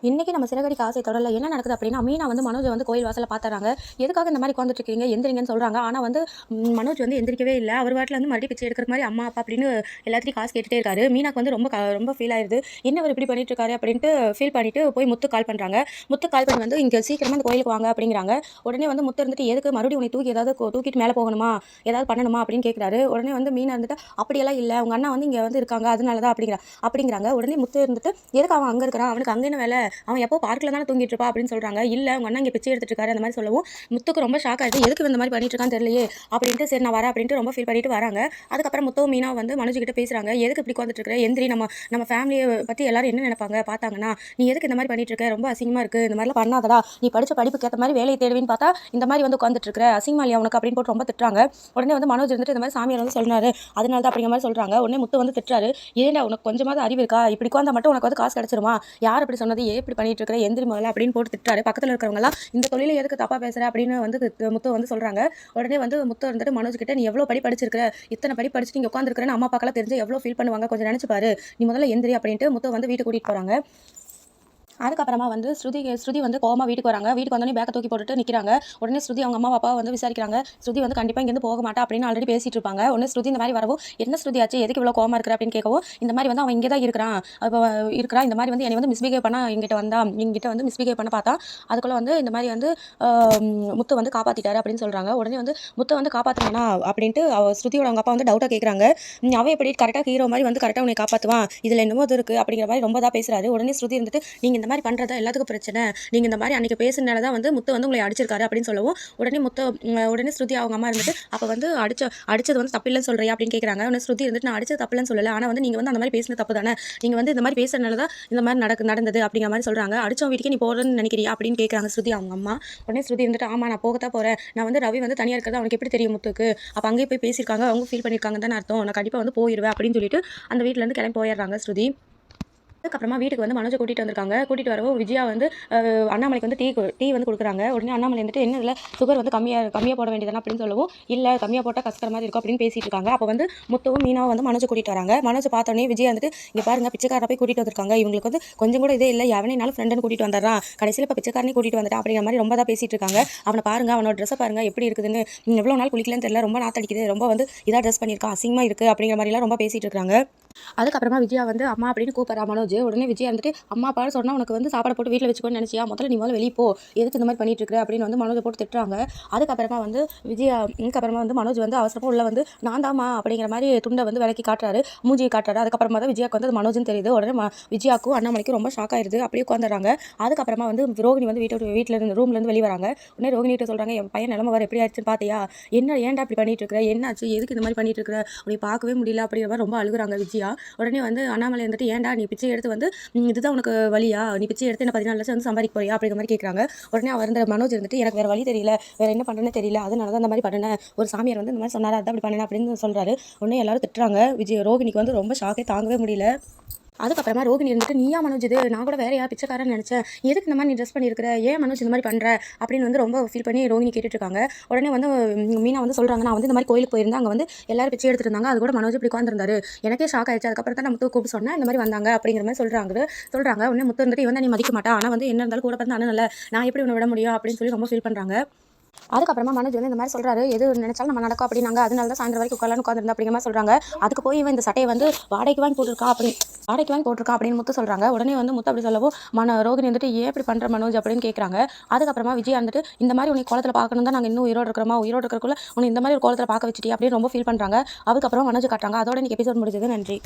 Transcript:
இன்னைக்கு நம்ம சிறகடிக்க ஆசை தொடரல என்ன நடக்குது அப்படின்னா, மீனா வந்து மனோஜ் வந்து கோயில் வாசல்ல பார்த்துறாங்க. எதுக்காக இந்த மாதிரி உட்காந்துட்டு இருக்கீங்க, எந்திரிங்கன்னு சொல்றாங்க. ஆனா வந்து மனோஜ் வந்து எந்திரிக்கவே இல்லை. அவர் வாட்டில் வந்து மறுபடியும் பிச்சை எடுக்கிற மாதிரி அம்மா அப்பா அப்படின்னு எல்லாத்தையும் காசு கேட்டுட்டே இருக்காரு. மீனாக்கு வந்து ரொம்ப ஃபீல் ஆயிருது. என்ன அவர் இப்படி பண்ணிட்டு இருக்காரு அப்படின்ட்டு ஃபீல் பண்ணிட்டு போய் முத்து கால் பண்றாங்க. முத்து கால் பண்ணி வந்து இங்க சீக்கிரமா இந்த கோயிலுக்கு வாங்க அப்படிங்கிறாங்க. உடனே வந்து முத்து இருந்துட்டு எதுக்கு மறுபடியும் உன்னை தூக்கி ஏதாவது தூக்கிட்டு மேலே போகணுமா, ஏதாவது பண்ணணுமா அப்படின்னு கேட்கிறாரு. உடனே வந்து மீனா இருந்துட்டு அப்படியெல்லாம் இல்லை, உங்க அண்ணா வந்து இங்க வந்து இருக்காங்க அதனாலதான் அப்படிங்கிறாங்க. உடனே முத்து இருந்துட்டு எதுக்கு அவன் அங்க இருக்கிறான், அவனுக்கு அங்க என்ன வேலை, அவன் எப்போ பார்க்கில் தானே தூங்கிட்டு இருப்பா அப்படின்னு சொல்றாங்க. இல்லை உங்க அண்ணன் இங்கே பிச்சை எடுத்துட்டு இருக்காரு அந்த மாதிரி சொல்லவும் முத்துக்கு ரொம்ப ஷாக் ஆயிடுது. எதுக்கு இந்த மாதிரி பண்ணிட்டு இருக்கான்னு தெரியலையே அப்படின்ட்டு சரி நான் வரேன் அப்படின்ட்டு ரொம்ப ஃபீல் பண்ணிட்டு வராங்க. அதுக்கப்புறம் முத்துவும் மீனா வந்து மனோஜ் கிட்ட பேசுறாங்க. எதுக்கு இப்படி உட்காந்துட்டு இருக்கிற, எந்திரி, நம்ம ஃபேமிலியை பற்றி எல்லாரும் என்ன நினைப்பாங்க பார்த்தாங்கன்னா, நீ எதுக்கு இந்த மாதிரி பண்ணிட்டு இருக்க, ரொம்ப அசிங்கமா இருக்கு, இந்த மாதிரிலாம் பண்ணாதடா, நீ படிச்ச படிப்புக்கு ஏற்ற மாதிரி வேலையை தேடுவின்னு பார்த்தா இந்த மாதிரி வந்து உட்காந்துட்டு இருக்கிற, அசிங்கமா இல்லையா உனக்கு அப்படின்னு போட்டு ரொம்ப திட்டுறாங்க. உடனே வந்து மனோஜ் இருந்துட்டு இந்த மாதிரி சாமியார் வந்து சொன்னாரு அதனால தான் அப்படிங்கிற மாதிரி சொல்றாங்க. உடனே முத்து வந்து திட்டுறாரு. ஏன்டா உனக்கு கொஞ்சமாவது அறிவு இருக்கா, இப்படி உட்காந்தா மட்டும் உனக்கு வந்து காசு கிடைச்சிருமா, யார் அப்படி சொன்னது, ஏன் இப்படி பண்ணிட்டு இருக்கிற, எந்திரி முதல்ல அப்படின்னு போட்டு திட்டாரு. பக்கத்தில் இருக்கிறவங்கலாம் இந்த தொழில எதுக்கு தப்பா பேசுற அப்படின்னு வந்து முத்து வந்து சொல்றாங்க. உடனே வந்து முத்து வந்துட்டு மனோஜ் கிட்ட நீ எவ்வளவு படிச்சிருக்கிற, இத்தனை படிச்சுட்டு இங்க உட்காந்துருக்கிறேன்னு அம்மா அப்பாக்கெல்லாம் தெரிஞ்சு எவ்வளவு ஃபீல் பண்ணுவாங்க, கொஞ்சம் நினைச்சு பாரு, நீ முதல்ல எந்திரி அப்படின்ட்டு முத்து வந்து வீட்டுக்கு கூட்டிட்டு போறாங்க. அதுக்கப்புறமா வந்து ஸ்ருதி வந்து கோவமா வீட்டுக்கு வராங்க. வீட்டுக்கு வந்தோடனே பேக்கை தூக்கி போட்டுட்டு நிற்கிறாங்க. உடனே ஸ்ருதி அவங்க அம்மா அப்பா வந்து விசாரிக்கிறாங்க. ஸ்ருதி வந்து கண்டிப்பாக இங்கேருந்து போக மாட்டா அப்படின்னு ஆல்ரெடி பேசிட்டு இருப்பாங்க. உடனே ஸ்ருதி இந்த மாதிரி வரவும் என்ன ஸ்ருதி ஆச்சு, எதுக்கு இவ்வளோ கோவமா இருக்கிற அப்படின்னு கேட்கவும் இந்த மாதிரி வந்து அவன் இங்கே தான் இருக்கிறான், இப்போ இருக்கிறான், இந்த மாதிரி வந்து என்னை வந்து மிஸ்பிஹேவ் பண்ண இங்கிட்ட வந்து மிஸ்பிஹேவ் பண்ண பார்த்தா அதுக்குள்ளே வந்து இந்த மாதிரி வந்து முத்து வந்து காப்பாற்றிட்டாரு அப்படின்னு சொல்கிறாங்க. உடனே வந்து முத்தை வந்து காப்பாற்றினா அப்படின்ட்டு ஸ்ருதியோட அவங்க அப்பா வந்து டவுட்டாக கேட்குறாங்க. அவன் எப்படி கரெக்டாக ஹீரோ மாதிரி வந்து கரெக்டாக உன்னை காப்பாற்றுவான், இதில் என்னமோ இது இருக்குது அப்படிங்கிற மாதிரி ரொம்ப தான் பேசுகிறாரு. உடனே ஸ்ருதி இருந்துட்டு நீங்கள் இந்த மாதிரி பண்ணுறதா எல்லாத்துக்கும் பிரச்சனை, நீங்கள் இந்த மாதிரி அன்றைக்கி பேசுனால தான் வந்து முத்து வந்து உங்களை அடிச்சிருக்காரு அப்படின்னு சொல்லவும் உடனே ஸ்ருதி அவங்க அம்மா இருந்துட்டு அப்போ வந்து அடிச்சது வந்து தப்பில்லைன்னு சொல்கிறியா அப்படின்னு கேட்குறாங்க. உடனே ஸ்ருதி இருந்துட்டு நான் அடிச்சது தப்பில்லைன்னு சொல்லலை, ஆனால் வந்து நீங்கள் வந்து அந்த மாதிரி பேசின தப்பு தானே, நீங்கள் வந்து இந்த மாதிரி பேசுறதுனால தான் இந்த மாதிரி நடந்தது அப்படிங்கிற மாதிரி சொல்கிறாங்க. அடிச்சவன் வீட்டுக்கு நீ போகிறேன்னு நினைக்கிறியா அப்படின்னு கேட்குறாங்க ஸ்ருதி அவங்க அம்மா. உடனே ஸ்ருதி இருந்துட்டு ஆமாம் நான் போகத்தான் போகிறேன், நான் வந்து ரவி வந்து தனியாக இருக்கிறது அவனுக்கு எப்படி தெரியும் முத்துக்கு, அப்போ அங்கேயே போய் பேசியிருக்காங்க, அவங்க ஃபீல் பண்ணியிருக்காங்க தானே அர்த்தம், நான் கண்டிப்பாக வந்து போயிடுவேன் அப்படின்னு சொல்லிட்டு அந்த வீட்டிலேருந்து கிளம்பி போயிடுறாங்க ஸ்ருதி. அதுக்கப்புறமா வீட்டுக்கு வந்து மனோஜை கூட்டிகிட்டு வந்திருக்காங்க. கூட்டிகிட்டு வரவும் விஜயா வந்து அண்ணாமலைக்கு வந்து டீ வந்து கொடுக்குறாங்க. உடனே அண்ணாமலை வந்துட்டு என்ன இதில் சுகர் வந்து கம்மியாக போட வேண்டியதானே அப்படின்னு சொல்லவும் இல்லை கம்மியாக போட்டால் கஷ்டற மாதிரி இருக்கும் அப்படின்னு பேசிட்டு இருக்காங்க. அப்போ வந்து முத்துவும் மீனாவும் வந்து மனோஜை கூட்டிகிட்டு வராங்க. மனோஜை பார்த்தோன்னே விஜயா வந்துட்டு இங்கே பாருங்க பிச்சைக்காரரை போய் கூட்டிகிட்டு வந்திருக்காங்க, இவங்களுக்கு வந்து கொஞ்சம் கூட இதே இல்லை, எவனைனாலும் ஃப்ரெண்டுன்னு கூட்டிகிட்டு வந்துடுறான், கடைசியில் இப்போ பிச்சைக்காரனே கூட்டிகிட்டு வந்துட்டான் அப்படிங்கிற மாதிரி ரொம்ப தான் பேசிட்டு இருக்காங்க. அவனை பாருங்க, அவனோட ட்ரெஸ்ஸை பாருங்க எப்படி இருக்குதுன்னு, எவ்வளோ நாள் குளிக்கலன்னு தெரியல, ரொம்ப நாத்தடிக்குது, ரொம்ப வந்து இதாக ட்ரெஸ் பண்ணியிருக்கான், அசிங்கமாக இருக்குது அப்படிங்கிற மாதிரிலாம் ரொம்ப பேசிட்டு இருக்காங்க. அதுக்கப்புறமா விஜயா வந்து அம்மா அப்படின்னு கூப்பிட்றா மனோஜ். உடனே விஜயா வந்துட்டு அம்மா அப்பான்னு சொன்னால் உனக்கு வந்து சாப்பாடு போட்டு வீட்டில் வச்சுக்கோன்னு நினச்சியா, முதல்ல நீ வெளியே போ, எதுக்கு இந்த மாதிரி பண்ணிட்டு இருக்கிற அப்படின்னு வந்து மனோஜை போட்டு திட்டுறாங்க. அதுக்கப்புறமா வந்து இதுக்கப்புறமா வந்து மனோஜ் வந்து அவசரமாக உள்ள வந்து நான் தாமா அப்படிங்கிற மாதிரி துண்டை வந்து விலக்கி காட்டுறாரு, மூஞ்சியை காட்டுறாரு. அதுக்கப்புறமா தான் விஜயாக்கு வந்து மனோஜ்னு தெரியுது. உடனே விஜயாக்கும் அண்ணாமலைக்கும் ரொம்ப ஷாக் ஆயிருது, அப்படியே உட்காந்துறாங்க. அதுக்கப்புறமா வந்து ரோகிணி வந்து வீட்டில் இருந்து ரூம்லேருந்து வெளியே வராங்க. உடனே ரோகிணி கிட்ட சொல்கிறாங்க என் பையன் நிலம வர எப்படி ஆயிடுச்சுன்னு பார்த்தியா, என்ன ஏன்டா இப்படி பண்ணிட்டு இருக்கிற, என்னாச்சு, எதுக்கு இந்த மாதிரி பண்ணிட்டு இருக்கிற, அப்படி பார்க்கவே முடியல அப்படிங்கிற மாதிரி ரொம்ப அழுகுறாங்க விஜயா. உடனே வந்து அண்ணாமலை வந்துட்டு ஏன்டா நீ பிச்சை எடுத்து வந்து இதுதான் உனக்கு வழியா, நீ பிச்சை எடுத்து என்ன 14 லட்சம் வந்து சம்பாதிக்க போறியா அப்படிங்கிற மாதிரி கேட்குறாங்க. உடனே அவர் இந்த மனோஜ் இருந்துட்டு எனக்கு வேறு வழி தெரியல, வேறு என்ன பண்ணுறேன்னு தெரியல, அதனால தான் இந்த மாதிரி பண்ணினேன், ஒரு சாமியார் வந்து இந்த மாதிரி சொன்னார் அதான் அப்படி பண்ணேன் அப்படின்னு சொல்கிறாரு. உடனே எல்லாரும் திட்டுறாங்க. ரோகிணிக்கு வந்து ரொம்ப ஷாக்கே தாங்கவே முடியல. அதுக்கப்புறமா ரோகிணி இருந்துட்டு நீயா மனோஜ் இது, நான் கூட வேற யார் பிச்சைக்காரன்னு நினச்சேன், எதுக்கு இந்த மாதிரி நீ ட்ரெஸ் பண்ணியிருக்கிற, ஏன் மனோஜ் இந்த மாதிரி பண்ணுற அப்படின்னு வந்து ரொம்ப ஃபீல் பண்ணி ரோகிணி கேட்டுட்ருக்காங்க. உடனே வந்து மீனா வந்து சொல்கிறாங்க நான் வந்து இந்த மாதிரி கோயிலுக்கு போயிருந்தேன், அங்கே வந்து எல்லாரும் பிச்சை எடுத்துட்டு இருந்தாங்க, அது கூட மனோஜ் இப்படி உட்காந்துருந்தாரு, எனக்கே ஷாக் ஆயிடுச்சு, அதுக்கப்புறம் தான் நான் முத்து கூப்பிட்டு சொன்னேன் இந்த மாதிரி வந்தாங்க அப்படிங்கிற மாதிரி சொல்கிறாங்க. உடனே முத்து வந்துட்டு இவன் நீ மதிக்க மாட்டா, ஆனால் வந்து என்ன இருந்தாலும் கூட பிறந்த அண்ணன் இல்லை, நான் எப்படி உன்னை விட முடியும் அப்படின்னு சொல்லி ரொம்ப ஃபீல் பண்ணுறாங்க. அதுக்கப்புறமா மனோஜ் வந்து இந்த மாதிரி சொல்கிறாரு எது நினைச்சாலும் நம்ம நடக்கும் அப்படின்னாங்க, அதனால தான் சாயந்தரம் வரைக்கும் உட்காந்துருந்தா அப்படிங்கிற மாதிரி சொல்கிறாங்க. அதுக்கு போய் இவன் இந்த சட்டையை வந்து வாடகைக்கு வாங்கி போட்டிருக்கா அப்படின்னு முத்து சொல்கிறாங்க. உடனே வந்து முத்து அப்படி சொல்லவும் ரோகிணி வந்துட்டு ஏன் இப்படி பண்ணுற மனோஜ் அப்படின்னு கேட்குறாங்க. அதுக்கப்புறமா விஜய் வந்துட்டு இந்த மாதிரி உன்னை கோலத்தில் பார்க்கணும் தான் நாங்கள் இன்னும் உயிரோடு இருக்கிறக்குள்ள உன்னை இந்த மாதிரி ஒரு கோலத்தில் பார்க்க வச்சுட்டி அப்படின்னு ரொம்ப ஃபீல் பண்ணுறாங்க. அதுக்கப்புறம் மனோஜ் காட்டுறாங்க. அதோட இன்னைக்கு எபிசோட் முடிஞ்சது. நன்றி.